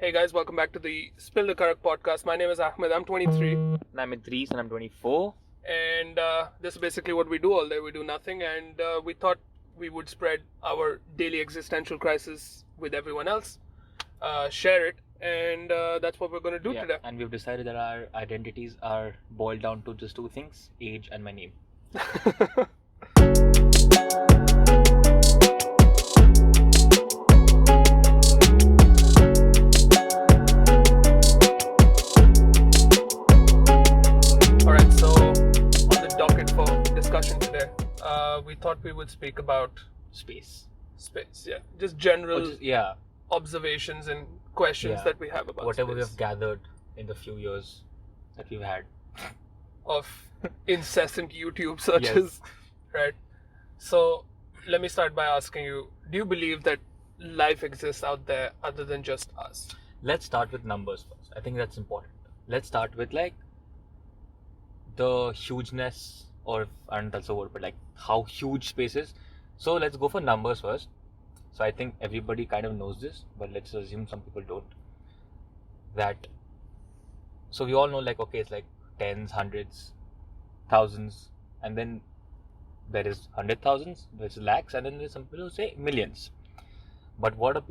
Hey guys, welcome back to the Spill the Karak podcast. My name is Ahmed. I'm 23, And I'm Idris and I'm 24. and this is basically what we do all day. We do nothing, and we thought we would spread our daily existential crisis with everyone else, share it, and that's what we're going to do today. And we've decided that our identities are boiled down to just two things: age and my name. Alright, so on the docket for discussion today, we thought we would speak about Space. space. Yeah, just general Yeah. observations and questions Yeah. that we have about Whatever we space. have gathered in the few years that we've had. Of incessant YouTube searches, right? So let me start by asking you, do you believe that life exists out there other than just us? Let's start with numbers first. I think that's important. Let's start with like the hugeness, or I don't know if that's a word, but like how huge space is. So let's go for numbers first. So I think everybody kind of knows this, but let's assume some people don't. So we all know, like, okay, it's like tens, hundreds, thousands, and then there is 100,000s, there's lakhs, and then there's some people who say millions. But what a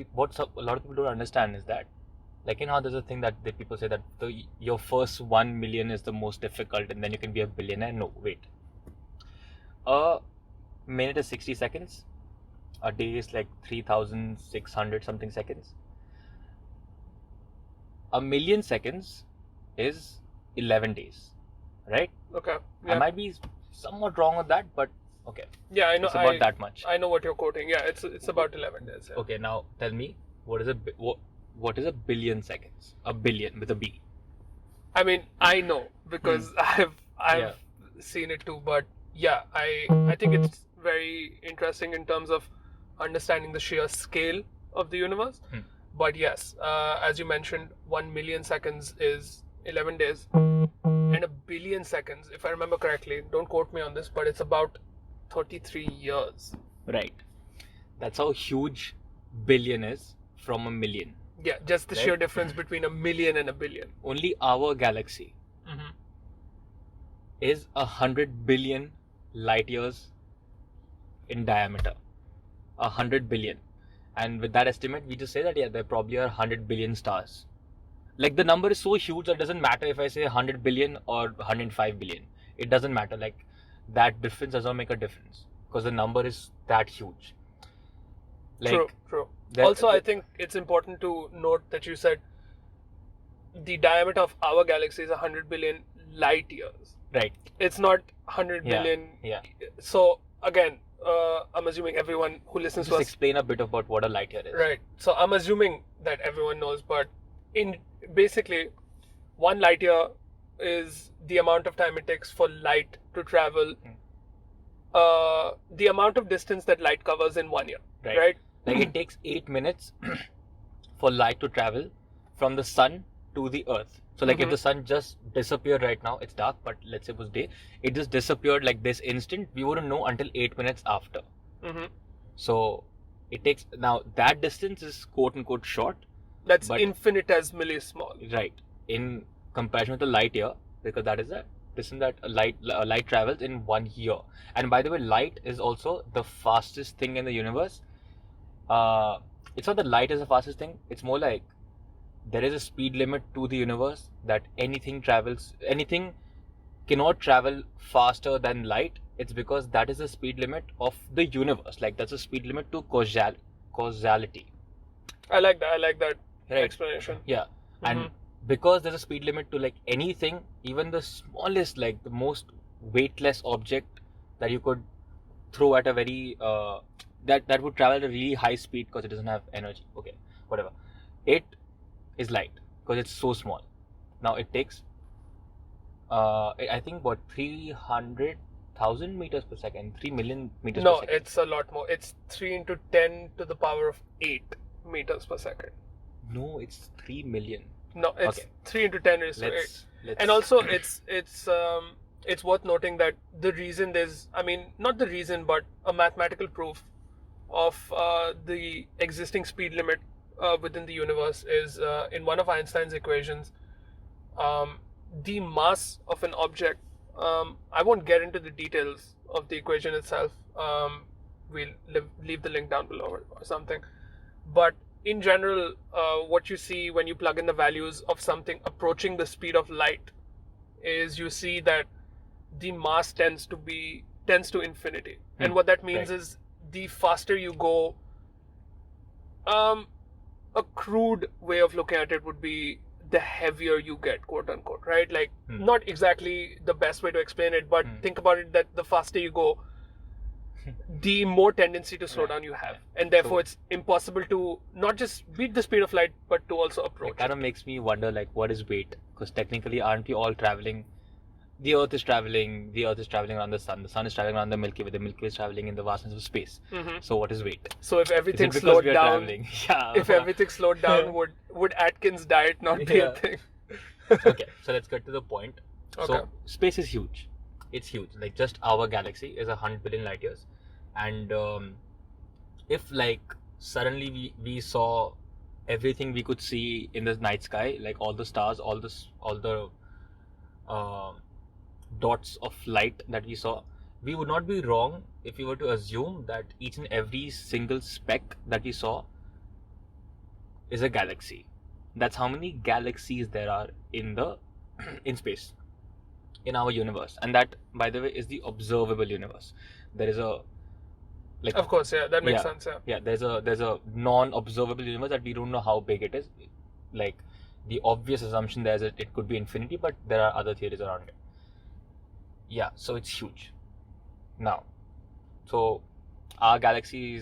lot of people don't understand is that, like, you know how there's a thing that people say that your first 1 million is the most difficult, and then you can be a billionaire. No, wait. A minute is 60 seconds. A day is like 3,600 something seconds. A million seconds is 11 days, right? Okay. I might be somewhat wrong on that, but okay. Yeah, I know. It's about that much. I know what you're quoting. Yeah, it's about 11 days. Yeah. Okay, now tell me, what is a billion seconds? A billion with a B. I mean, I know because I've seen it too, but yeah, I think it's very interesting in terms of understanding the sheer scale of the universe. But yes, as you mentioned, 1 million seconds is 11 days, and a billion seconds, if I remember correctly, don't quote me on this, but it's about 33 years. Right. That's how huge billion is from a million. Yeah, just the sheer difference between a million and a billion. Only our galaxy is 100 billion light years in diameter. 100 billion. And with that estimate, we just say that, there probably are 100 billion stars. Like, the number is so huge that it doesn't matter if I say 100 billion or 105 billion. It doesn't matter. Like, that difference doesn't make a difference because the number is that huge. Like, True. Also, I think it's important to note that you said the diameter of our galaxy is 100 billion light years. Right. It's not 100 billion. Yeah. So, again, I'm assuming everyone who listens to us... Just explain a bit about what a light year is. Right. So, I'm assuming that everyone knows, but basically, 1 light year is the amount of time it takes for light to travel, the amount of distance that light covers in 1 year, right? Like, it takes 8 minutes for light to travel from the sun to the earth. So, like, if the sun just disappeared right now, it's dark, but let's say it was day, it just disappeared like this instant, we wouldn't know until 8 minutes after. So, it takes, now that distance is quote unquote short. That's infinitesimally small. Right. In comparison with the light year, because that is a distance that light travels in 1 year. And by the way, light is also the fastest thing in the universe. It's not that light is the fastest thing. It's more like there is a speed limit to the universe that anything cannot travel faster than light. It's because that is the speed limit of the universe. Like, that's a speed limit to causality. I like that explanation. Yeah. And because there's a speed limit to, like, anything, even the smallest, like the most weightless object that you could throw at a very that would travel at a really high speed because it doesn't have energy. Okay, whatever. It is light because it's so small. Now it takes I think about 300,000 meters per second, 3 million meters per second. No, it's a lot more. It's 3 into 10 to the power of 8 meters per second. No, it's 3 million. No, it's 3 into 10 raised to 8. And also, it's worth noting that the reason not the reason, but a mathematical proof of the existing speed limit within the universe is in one of Einstein's equations, the mass of an object. I won't get into the details of the equation itself. We'll leave the link down below or something. But in general, what you see when you plug in the values of something approaching the speed of light is you see that the mass tends to infinity. And what that means is the faster you go, a crude way of looking at it would be the heavier you get, quote unquote, right? Like not exactly the best way to explain it, but think about it that the faster you go, the more tendency to slow down you have, and therefore it's impossible to not just beat the speed of light but to also approach it. Kind of makes me wonder, like, what is weight? Because technically, aren't we all traveling? The Earth is traveling around the Sun is traveling around the Milky Way is traveling in the vastness of space. So what is weight? So if everything slowed down, if everything slowed down, would Atkins' diet not be a thing? Okay, so let's get to the point. So space is huge. It's huge. Like, just our galaxy is 100 billion light years. And if, like, suddenly we saw everything we could see in the night sky, like all the stars, all the dots of light that we saw, we would not be wrong if we were to assume that each and every single speck that we saw is a galaxy. That's how many galaxies there are in space, in our universe. And that, by the way, is the observable universe. There is a, like, of course, that makes sense. There's a non-observable universe that we don't know how big it is. Like, the obvious assumption there is that it could be infinity, but there are other theories around it. Yeah, so it's huge. Now, so our galaxy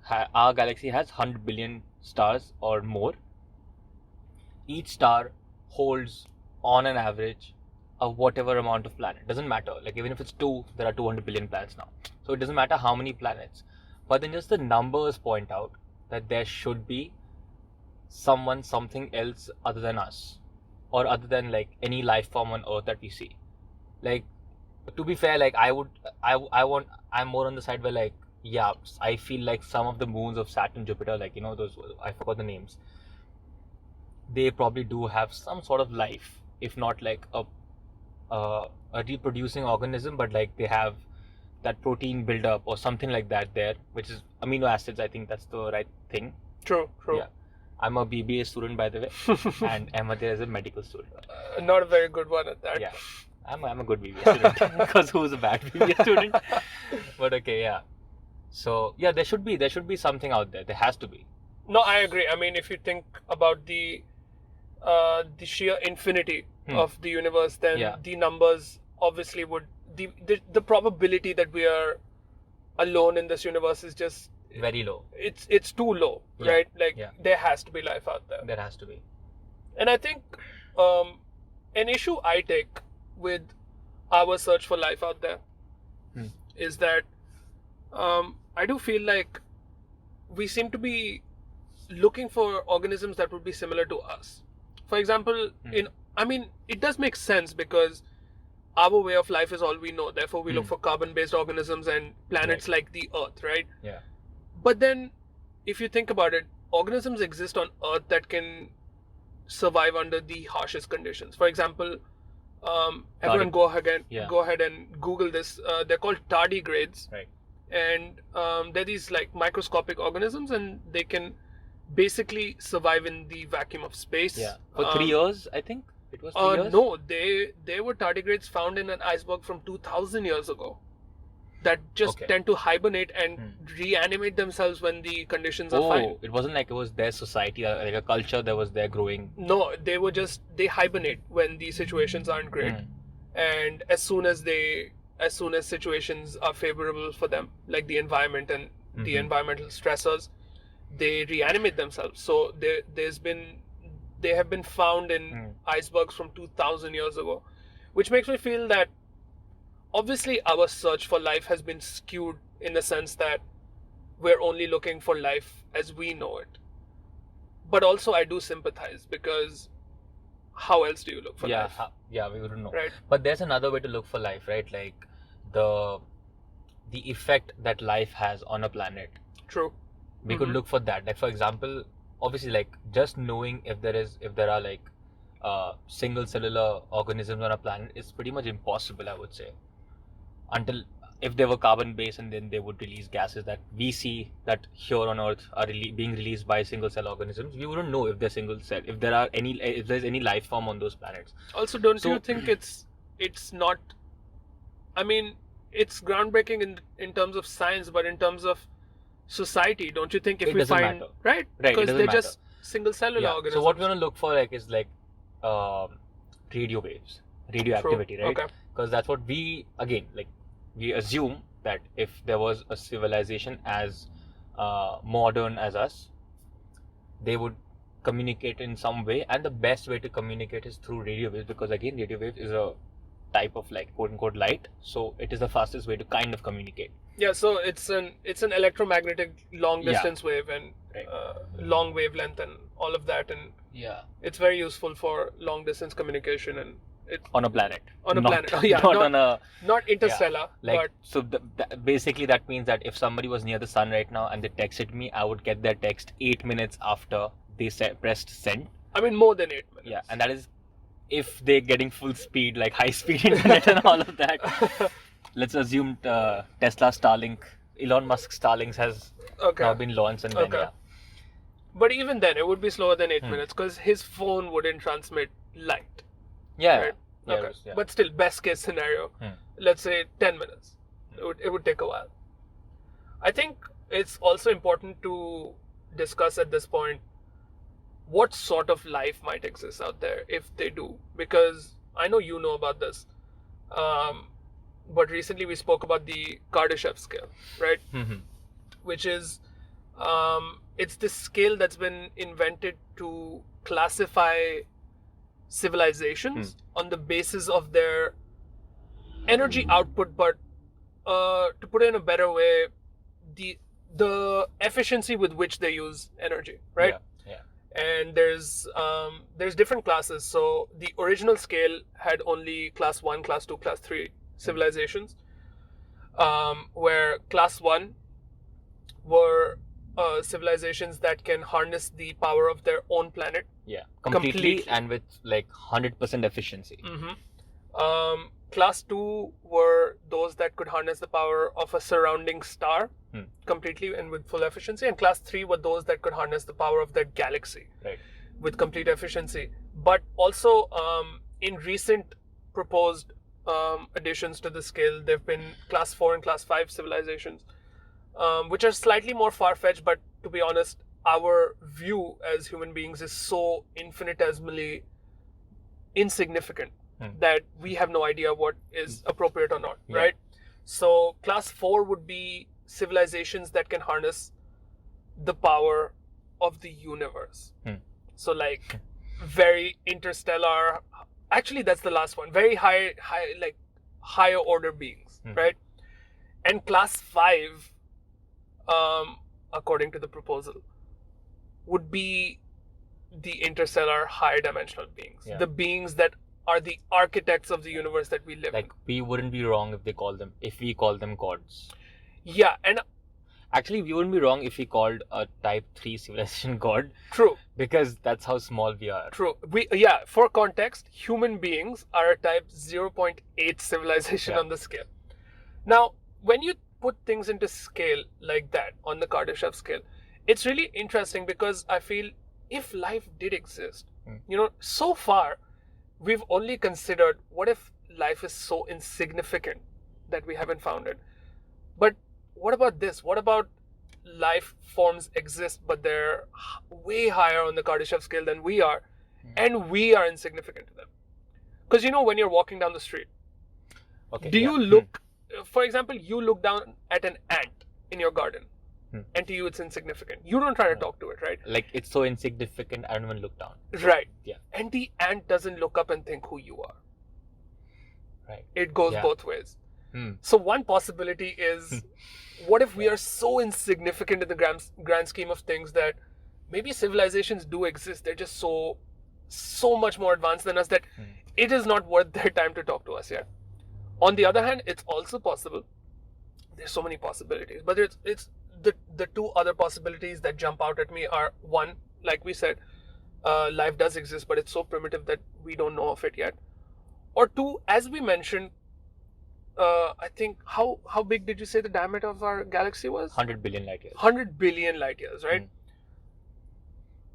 has 100 billion stars or more. Each star holds, on an average, a whatever amount of planet. Doesn't matter. Like, even if it's 2, there are 200 billion planets now. So it doesn't matter how many planets. But then just the numbers point out that there should be something else other than us, or other than, like, any life form on Earth that we see. Like, to be fair, like, I'm more on the side where, like, yeah, I feel like some of the moons of Saturn, Jupiter, like, you know, those, I forgot the names, they probably do have some sort of life, if not like a reproducing organism, but like they have that protein buildup or something like that there, which is amino acids. I think that's the right thing. True. Yeah. I'm a BBA student, by the way, and Emma there is a medical student. Not a very good one at that. Yeah, I'm a good BBA student, because who's a bad BBA student? But okay, yeah. So yeah, there should be something out there. There has to be. No, I agree. I mean, if you think about the sheer infinity of the universe, then the numbers obviously would the probability that we are alone in this universe is just very low. It's too low, right? Like, there has to be life out there. There has to be. And I think an issue I take with our search for life out there is that I do feel like we seem to be looking for organisms that would be similar to us. For example, it does make sense because our way of life is all we know. Therefore, we look for carbon-based organisms and planets like the Earth, right? Yeah. But then, if you think about it, organisms exist on Earth that can survive under the harshest conditions. For example, everyone go ahead and Google this. They're called tardigrades. Right. And they're these, like, microscopic organisms, and they can basically survive in the vacuum of space. Yeah. For 3 years, I think it was 3 years. No, they were tardigrades found in an iceberg from 2,000 years ago that just tend to hibernate and reanimate themselves when the conditions are fine. It wasn't like it was their society, like a culture that was there growing. No, they hibernate when the situations aren't great. And as soon as situations are favorable for them, like the environment and the environmental stressors, they reanimate themselves. So they have been found in icebergs from 2,000 years ago, which makes me feel that obviously our search for life has been skewed in the sense that we're only looking for life as we know it. But also I do sympathize, because how else do you look for life? We wouldn't know. Right. But there's another way to look for life, right? Like the effect that life has on a planet. True. We could look for that. Like, for example, obviously, like, just knowing if there are like single cellular organisms on a planet is pretty much impossible, I would say. Until if they were carbon based, and then they would release gases that we see that here on Earth are being released by single cell organisms, we wouldn't know if they're single cell, if there's any life form on those planets. Also, don't you think it's not? I mean, it's groundbreaking in terms of science, but in terms of society, don't you think if we find matter. right Right, because they're just single cellular organisms. So what we're gonna look for like is like radio waves, radioactivity, True. right? Okay. Because that's what we assume that if there was a civilization as modern as us, they would communicate in some way, and the best way to communicate is through radio waves, because again, radio wave is a type of like quote unquote light, so it is the fastest way to kind of communicate. Yeah, so it's an electromagnetic long distance wave and long wavelength and all of that, and it's very useful for long distance communication and on a planet. Not interstellar. Like, so basically that means that if somebody was near the sun right now and they texted me, I would get their text 8 minutes after they pressed send. I mean, more than 8 minutes. Yeah, and that is if they're getting full speed, like high speed internet and all of that. Let's assume Tesla Starlink, Elon Musk Starlink has now been launched, and then But even then, it would be slower than 8 minutes because his phone wouldn't transmit light. Yeah. Right? But still, best case scenario, let's say 10 minutes. It would take a while. I think it's also important to discuss at this point what sort of life might exist out there if they do, because I know you know about this. But recently we spoke about the Kardashev scale, right? Which is, it's this scale that's been invented to classify civilizations on the basis of their energy output, but to put it in a better way, the efficiency with which they use energy, right? And there's different classes. So the original scale had only class 1, class 2, class 3 civilizations, where class 1 were civilizations that can harness the power of their own planet. Completely and with like 100% efficiency. Class 2 were those that could harness the power of a surrounding star completely and with full efficiency. And class 3 were those that could harness the power of their galaxy with complete efficiency. But also, in recent proposed additions to the scale, there have been class 4 and class 5 civilizations, which are slightly more far-fetched, but to be honest, our view as human beings is so infinitesimally insignificant that we have no idea what is appropriate or not, right? So class 4 would be civilizations that can harness the power of the universe. So like very interstellar, actually that's the last one, very high like higher order beings, right? And class 5, according to the proposal, would be the interstellar higher dimensional beings, the beings that are the architects of the universe that we live in. Like, we wouldn't be wrong if we call them gods. Yeah, and actually we wouldn't be wrong if we called a type 3 civilization god. True. Because that's how small we are. True. For context, human beings are a type 0.8 civilization on the scale. Now, when you put things into scale like that on the Kardashev scale, it's really interesting because I feel if life did exist, so far we've only considered what if life is so insignificant that we haven't found it. But what about this? What about life forms exist, but they're way higher on the Kardashev scale than we are, and we are insignificant to them? Because when you're walking down the street, do you look, for example, you look down at an ant in your garden, and to you it's insignificant. You don't try to talk to it, right? Like, it's so insignificant, I don't even look down. Right. And the ant doesn't look up and think who you are. Right. It goes both ways. So one possibility is, what if we are so insignificant in the grand scheme of things that maybe civilizations do exist, they're just so much more advanced than us that it is not worth their time to talk to us yet. On the other hand, it's also possible, there's so many possibilities, but it's the two other possibilities that jump out at me are, one, like we said, life does exist, but it's so primitive that we don't know of it yet. Or two, as we mentioned, I think how big did you say the diameter of our galaxy was? 100 billion light years. 100 billion light years, right?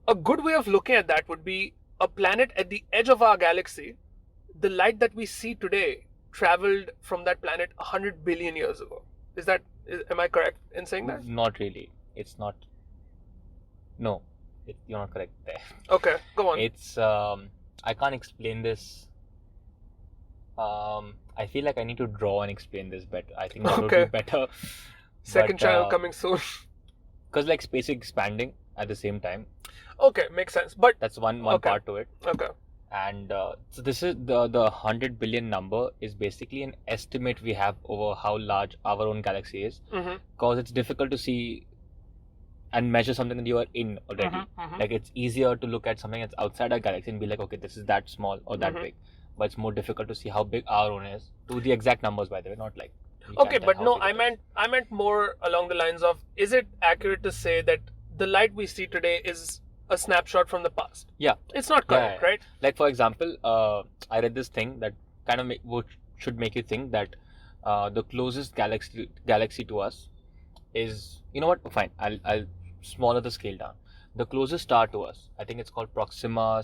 A good way of looking at that would be a planet at the edge of our galaxy. The light that we see today traveled from that planet 100 billion years ago. Am I correct in saying that? Not really. It's not. No, you're not correct there. Okay, go on. It's I can't explain this. I feel like I need to draw and explain this better. I think that would be better. Second channel coming soon. Because like space is expanding at the same time. Okay, makes sense. But that's one part to it. Okay. And so this is the 100 billion number is basically an estimate we have over how large our own galaxy is. Because it's difficult to see and measure something that you are in already. Like it's easier to look at something that's outside our galaxy and be like, okay, this is that small or that big. But it's more difficult to see how big our own is. To the exact numbers, by the way, not like. Okay, but no, I meant more along the lines of, is it accurate to say that the light we see today is a snapshot from the past? Yeah. It's not correct, right? Like for example, I read this thing that kind of should make you think that the closest galaxy to us is, you know what? Fine, I'll smaller the scale down. The closest star to us, I think it's called Proxima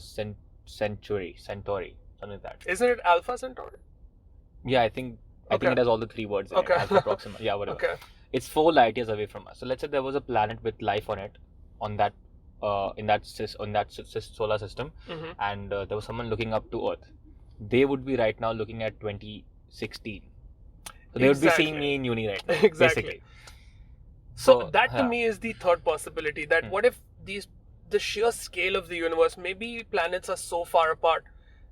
Centauri, something like that. Isn't it Alpha Centauri? Yeah, I think it has all the three words in it. Alpha, Proxima, yeah, whatever. Okay. It's 4 light years away from us. So let's say there was a planet with life on it, on that solar system, and there was someone looking up to Earth. They would be right now looking at 2016. So they would be seeing me in uni right now. Exactly. Basically. So that to me is the third possibility. That what if the sheer scale of the universe, maybe planets are so far apart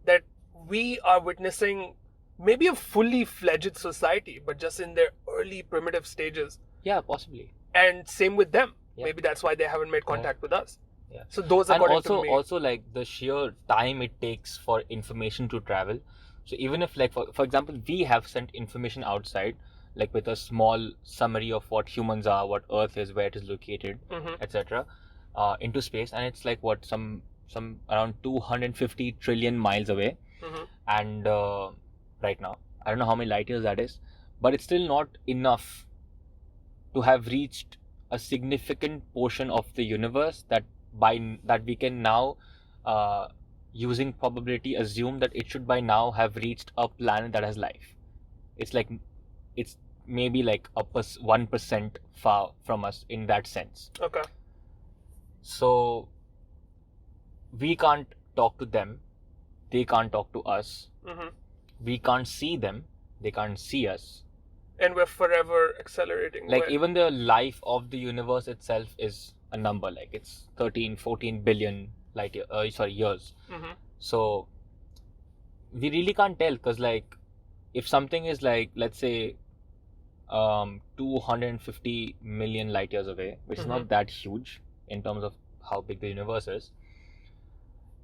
that we are witnessing maybe a fully fledged society, but just in their early primitive stages. Yeah, possibly. And same with them. Yeah. Maybe that's why they haven't made contact with us. Yeah. So those are to me. Also like the sheer time it takes for information to travel. So even if like for example we have sent information outside, like with a small summary of what humans are, what Earth is, where it is located, etc., into space, and it's like what some around 250 trillion miles away, and right now I don't know how many light years that is, but it's still not enough to have reached a significant portion of the universe that we can now using probability assume that it should by now have reached a planet that has life. It's maybe like 1% far from us in that sense. Okay. So we can't talk to them, they can't talk to us. We can't see them, they can't see us. And we're forever accelerating. Like even the life of the universe itself is a number, like it's 13-14 billion years. So we really can't tell, because like if something is like, let's say 250 million light years away, which is not that huge in terms of how big the universe is,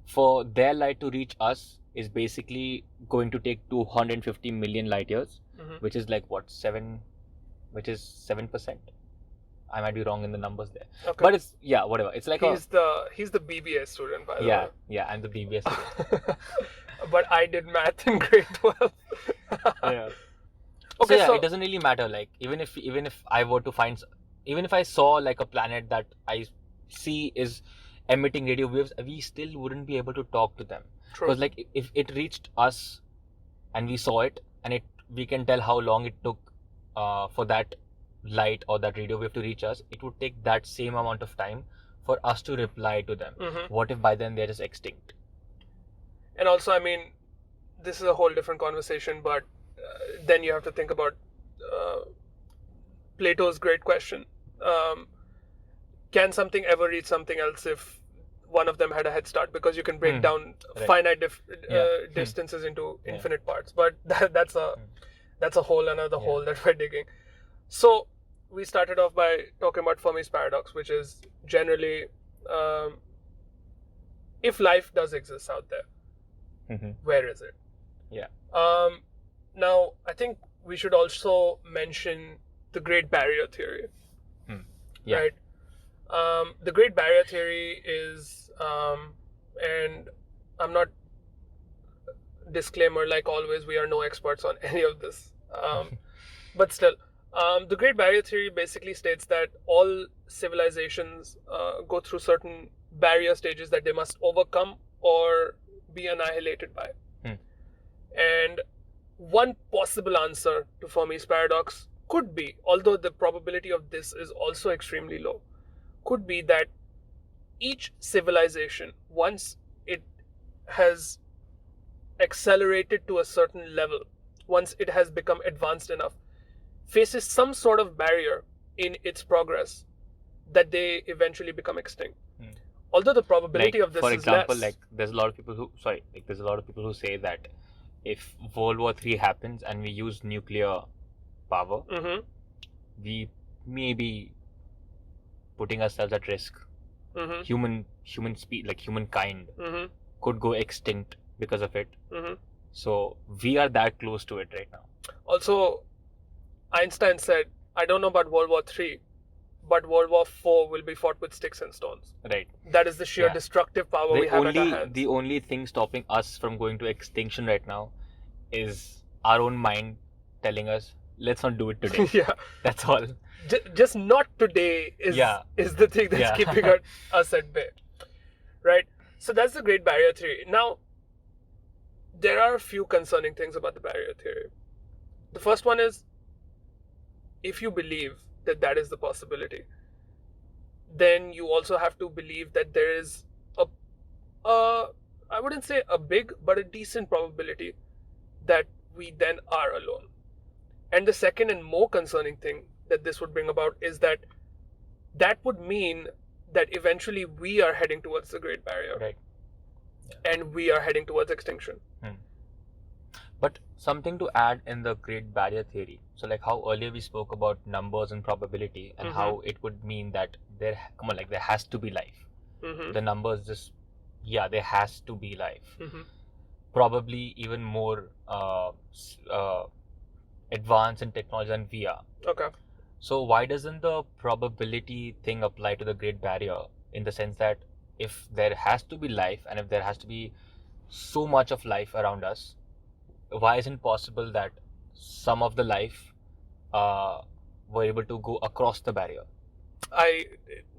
for their light to reach us is basically going to take 250 million light years, which is like what, 7%? I might be wrong in the numbers there. Okay. But it's, yeah, whatever. It's like he's the BBA student, by the way. Yeah, I'm the BBA student. But I did math in grade 12. Yeah. Okay, so it doesn't really matter. Like even if I were to find, even if I saw like a planet that I see is emitting radio waves, we still wouldn't be able to talk to them. Because like if it reached us and we saw it, and we can tell how long it took for that light or that radio wave to reach us, it would take that same amount of time for us to reply to them. What if by then they're just extinct? And also, I mean, this is a whole different conversation, but then you have to think about Plato's great question. Can something ever reach something else if one of them had a head start? Because you can break down finite distances into infinite parts. But that's a whole another hole that we're digging. So we started off by talking about Fermi's paradox, which is generally if life does exist out there, where is it? Yeah. Now, I think we should also mention the Great Barrier Theory, right? The Great Barrier Theory is, and I'm not, disclaimer, like always, we are no experts on any of this. But still, the Great Barrier Theory basically states that all civilizations go through certain barrier stages that they must overcome or be annihilated by. And one possible answer to Fermi's paradox could be, although the probability of this is also extremely low, could be that each civilization, once it has accelerated to a certain level, once it has become advanced enough, faces some sort of barrier in its progress that they eventually become extinct. Although the probability of this for is example, less. there's a lot of people who say that if World War III happens and we use nuclear power, we may be putting ourselves at risk. Human humankind could go extinct because of it. So we are that close to it right now. Also, Einstein said, I don't know about World War III, but World War IV will be fought with sticks and stones. Right. That is the sheer destructive power we have at our hands. The only thing stopping us from going to extinction right now is our own mind telling us, let's not do it today. Yeah. That's all. Just not today is the thing that's keeping us at bay. Right? So that's the Great Barrier Theory. Now, there are a few concerning things about the barrier theory. The first one is, if you believe that is the possibility, then you also have to believe that there is I wouldn't say a big, but a decent probability that we then are alone. And the second and more concerning thing that this would bring about is that would mean that eventually we are heading towards the Great Barrier. Right. And we are heading towards extinction. But something to add in the Great Barrier Theory. So like how earlier we spoke about numbers and probability and how it would mean that there has to be life. The numbers just, there has to be life. Probably even more advanced in technology than we are. Okay. So why doesn't the probability thing apply to the Great Barrier, in the sense that if there has to be life and if there has to be so much of life around us, why isn't it possible that some of the life were able to go across the barrier?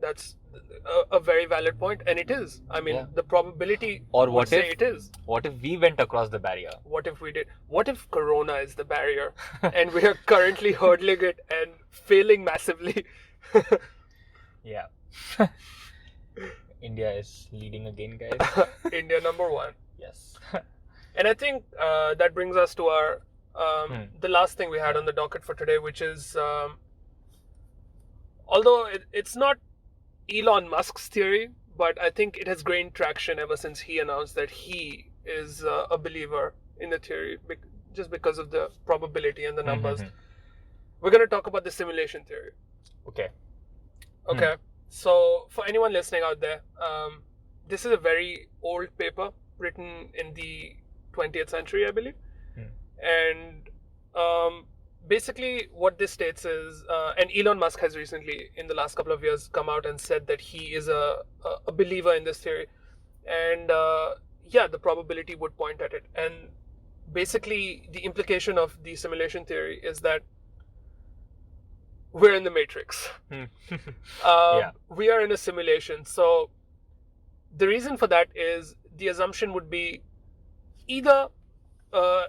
That's a very valid point, and it is. I mean, the probability. Or what if it is? What if we went across the barrier? What if we did? What if Corona is the barrier, and we are currently hurdling it and failing massively? Yeah. India is leading again, guys. India number one. Yes. And I think that brings us to our the last thing we had on the docket for today, which is, although it's not Elon Musk's theory, but I think it has gained traction ever since he announced that he is a believer in the theory, just because of the probability and the numbers. We're going to talk about the simulation theory. Okay. So for anyone listening out there, this is a very old paper written in the 20th century, I believe. And basically what this states is, and Elon Musk has recently, in the last couple of years, come out and said that he is a believer in this theory. And the probability would point at it. And basically the implication of the simulation theory is that we're in the Matrix. We are in a simulation. So the reason for that is, the assumption would be either,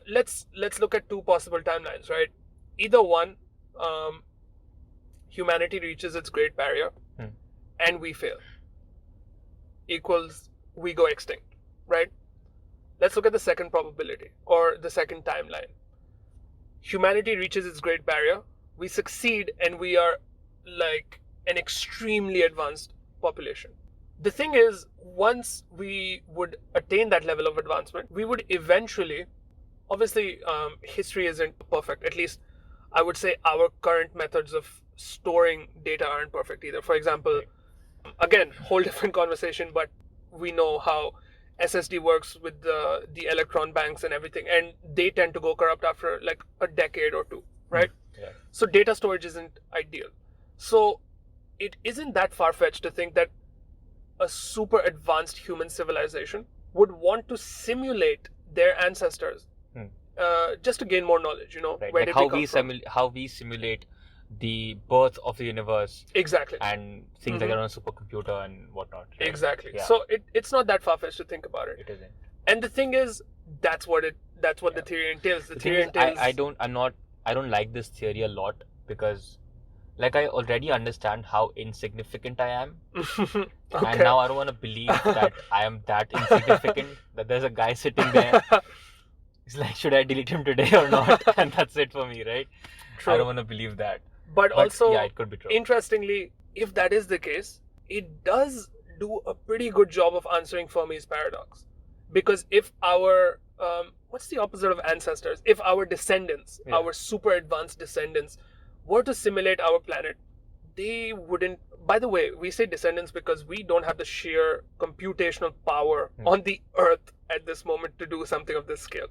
let's look at two possible timelines, right? Either one, humanity reaches its Great Barrier and we fail, equals we go extinct, right? Let's look at the second probability, or the second timeline. Humanity reaches its Great Barrier, we succeed, and we are like an extremely advanced population. The thing is, once we would attain that level of advancement, we would eventually, obviously, history isn't perfect. At least I would say our current methods of storing data aren't perfect either. For example, again, whole different conversation, but we know how SSD works with the electron banks and everything, and they tend to go corrupt after like a decade or two, right? So data storage isn't ideal. So it isn't that far-fetched to think that a super advanced human civilization would want to simulate their ancestors just to gain more knowledge, you know, right. where Like did they come from? how we simulate the birth of the universe Exactly. and things like that on a supercomputer and whatnot. Right? Exactly. Yeah. So it's not that far-fetched to think about it. It isn't. And the thing is, that's what the theory entails. The theory thing is, entails. I don't like this theory a lot because, like, I already understand how insignificant I am, Okay. and now I don't want to believe that I am that insignificant. That there's a guy sitting there. It's like, should I delete him today or not? And that's it for me, right? True. I don't want to believe that. But also, yeah, it could be true. Interestingly, if that is the case, it does do a pretty good job of answering Fermi's paradox. Because if our what's the opposite of ancestors? If our descendants, our super advanced descendants, were to simulate our planet, they wouldn't. By the way, we say descendants because we don't have the sheer computational power on the Earth at this moment to do something of this scale.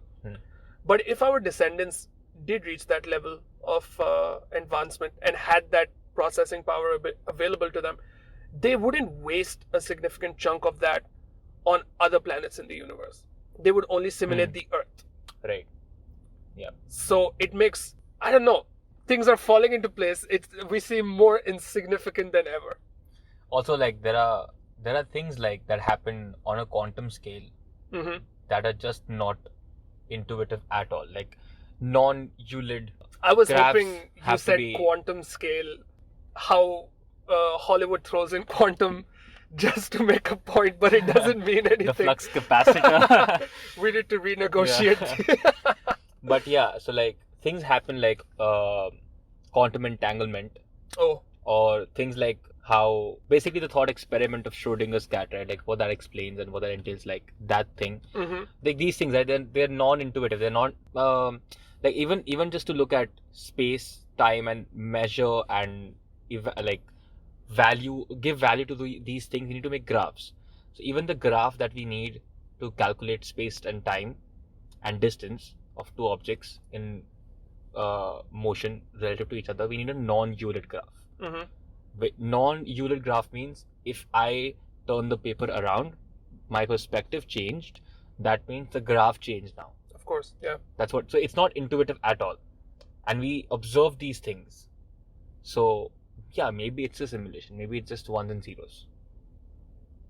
But if our descendants did reach that level of advancement and had that processing power available to them, they wouldn't waste a significant chunk of that on other planets in the universe. They would only simulate the Earth. Right. Yeah. So it makes, I don't know, things are falling into place. We seem more insignificant than ever. Also, like, there are things like that happen on a quantum scale that are just not intuitive at all. Like non-Euclid. I was graphs hoping you said quantum scale. How Hollywood throws in quantum just to make a point, but it doesn't mean anything. The flux capacitor. We need to renegotiate. But yeah, so like things happen like quantum entanglement. Oh. Or things like how basically the thought experiment of Schrodinger's cat, right? Like what that explains and what that entails, like that thing. Like these things, right? They're non-intuitive. They're not like even just to look at space, time, and measure and give value to these things. You need to make graphs. So even the graph that we need to calculate space and time and distance of two objects in motion relative to each other, we need a non-Euclid graph. Non-Euclid graph means if I turn the paper around, my perspective changed. That means the graph changed now. Of course, yeah. That's what. So it's not intuitive at all, and we observe these things. So yeah, maybe it's a simulation. Maybe it's just ones and zeros,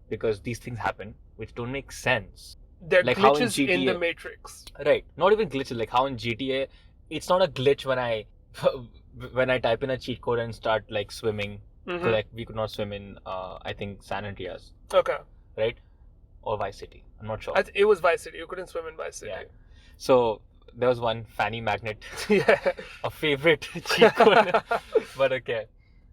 because these things happen which don't make sense. They're like glitches in the Matrix. Right. Not even glitches. Like how in GTA, it's not a glitch when I type in a cheat code and start like swimming. So like we could not swim in I think San Andreas. Okay. Right? Or Vice City. I'm not sure. It was Vice City. You couldn't swim in Vice City. Yeah. So there was one Fanny Magnet. Yeah. A favorite cheat code. But okay.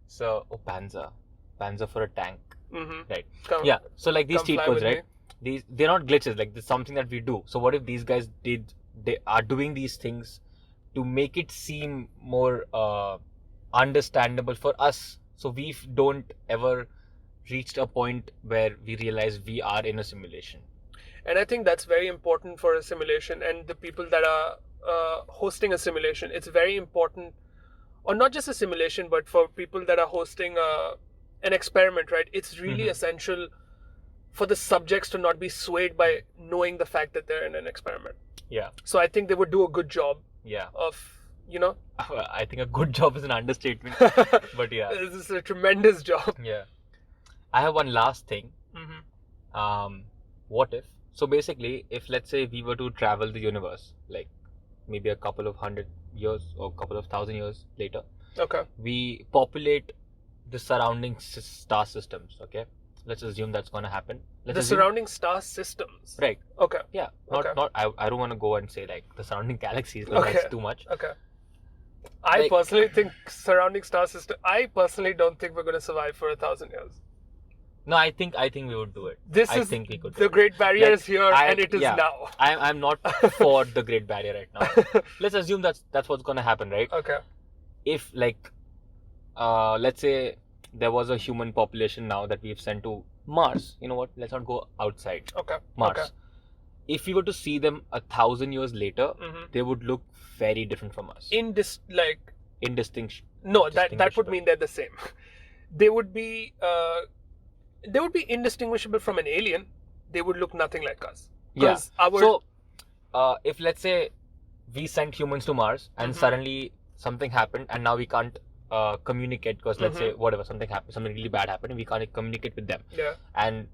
So Panzer for a tank. Right. Yeah. So like these cheat codes, right? They're not glitches. Like there's something that we do. So what if these guys they are doing these things to make it seem more understandable for us, so we don't ever reached a point where we realize we are in a simulation. And I think that's very important for a simulation, and the people that are hosting a simulation, it's very important, or not just a simulation, but for people that are hosting an experiment, right? It's really essential for the subjects to not be swayed by knowing the fact that they're in an experiment. Yeah. So I think they would do a good job. Yeah. Of, you know. I think a good job is an understatement. But yeah. This is a tremendous job. Yeah. I have one last thing. What if? So basically, if let's say we were to travel the universe, like maybe a couple of 100 years or a couple of 1,000 years later. Okay. We populate the surrounding star systems. Okay. Let's assume that's going to happen. Surrounding star systems. Right. Okay. Yeah. I don't want to go and say like the surrounding galaxies. That's too much. Okay. I personally think surrounding star system. I personally don't think we're going to survive for 1,000 years. No, I think we would do it. I think we could. The Great Barrier is here, and it is now. I'm not for the Great Barrier right now. Let's assume that's what's going to happen, right? Okay. If let's say there was a human population now that we've sent to Mars. You know what? Let's not go outside. Okay. Mars. Okay. If we were to see them 1,000 years later, they would look very different from us. Indistinct. Indistinct. No, that would mean they're the same. they would be indistinguishable from an alien. They would look nothing like us. Yeah. So, if let's say we sent humans to Mars and suddenly something happened and now we can't communicate because let's say whatever, something happened, something really bad happened and we can't communicate with them. Yeah. And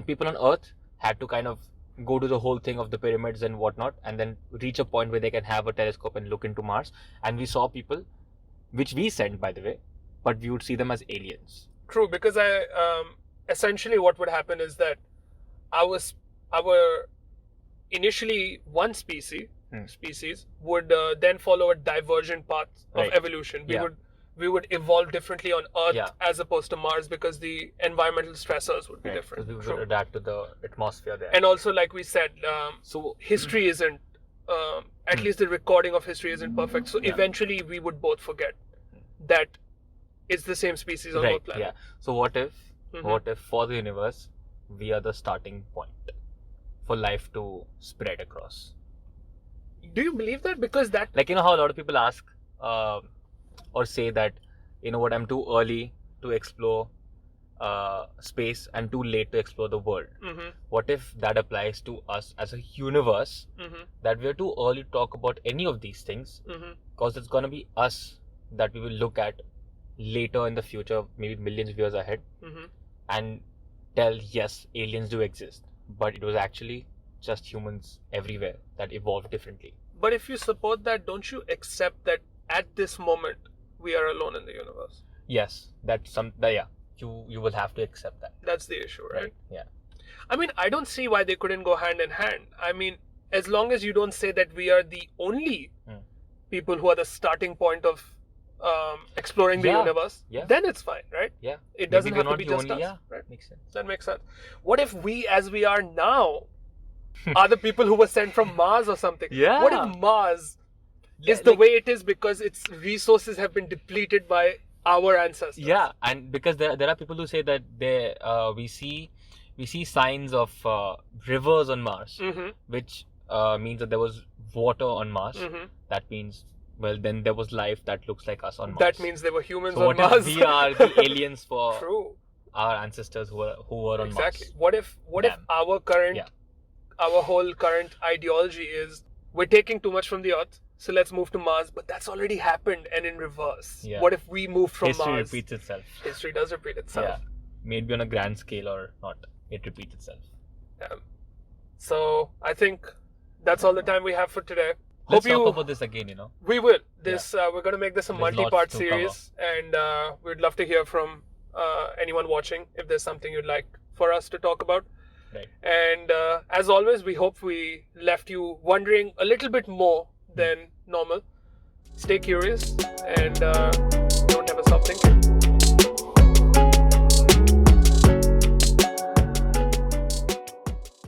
people on Earth had to kind of go to the whole thing of the pyramids and whatnot and then reach a point where they can have a telescope and look into Mars. And we saw people, which we sent by the way, but we would see them as aliens. True, because essentially what would happen is that our initially one species would then follow a divergent path of evolution. We would evolve differently on Earth as opposed to Mars because the environmental stressors would be different. We would adapt to the atmosphere there. And also, like we said, so history isn't, at least the recording of history isn't perfect. So eventually we would both forget that it's the same species on both planets. Yeah. So what if for the universe, we are the starting point for life to spread across? Do you believe that? Because that... Like, you know how a lot of people ask or say that, you know what, I'm too early to explore space and too late to explore the world. What if that applies to us as a universe, that we're too early to talk about any of these things because it's going to be us that we will look at later in the future, maybe millions of years ahead, and tell, yes, aliens do exist, but it was actually just humans everywhere that evolved differently. But if you support that, don't you accept that at this moment we are alone in the universe? Yes, you will have to accept that. That's the issue, right? Yeah. I mean, I don't see why they couldn't go hand in hand. I mean, as long as you don't say that we are the only people who are the starting point of exploring the universe, then it's fine, right? Yeah. It doesn't have to be just us, right? Makes sense. That makes sense. What if we, as we are now, are the people who were sent from Mars or something? Yeah. What if Mars is the way it is because its resources have been depleted by our ancestors? Yeah, and because there are people who say that we see signs of rivers on Mars, which means that there was water on Mars. That means, well, then there was life that looks like us on Mars. That means there were humans on Mars. So what if we are the aliens for our ancestors who were on Mars? Exactly. What if our whole current ideology is we're taking too much from the Earth, so let's move to Mars, but that's already happened and in reverse. Yeah. What if we moved from History Mars? History repeats itself. History does repeat itself. Yeah. Maybe on a grand scale or not, it repeats itself. Yeah. So I think that's all the time we have for today. Let's talk about this again, you know. We will. We're going to make this a multi-part series, and we'd love to hear from anyone watching if there's something you'd like for us to talk about. Right. And as always, we hope we left you wondering a little bit more than normal. Stay curious and don't ever stop thinking.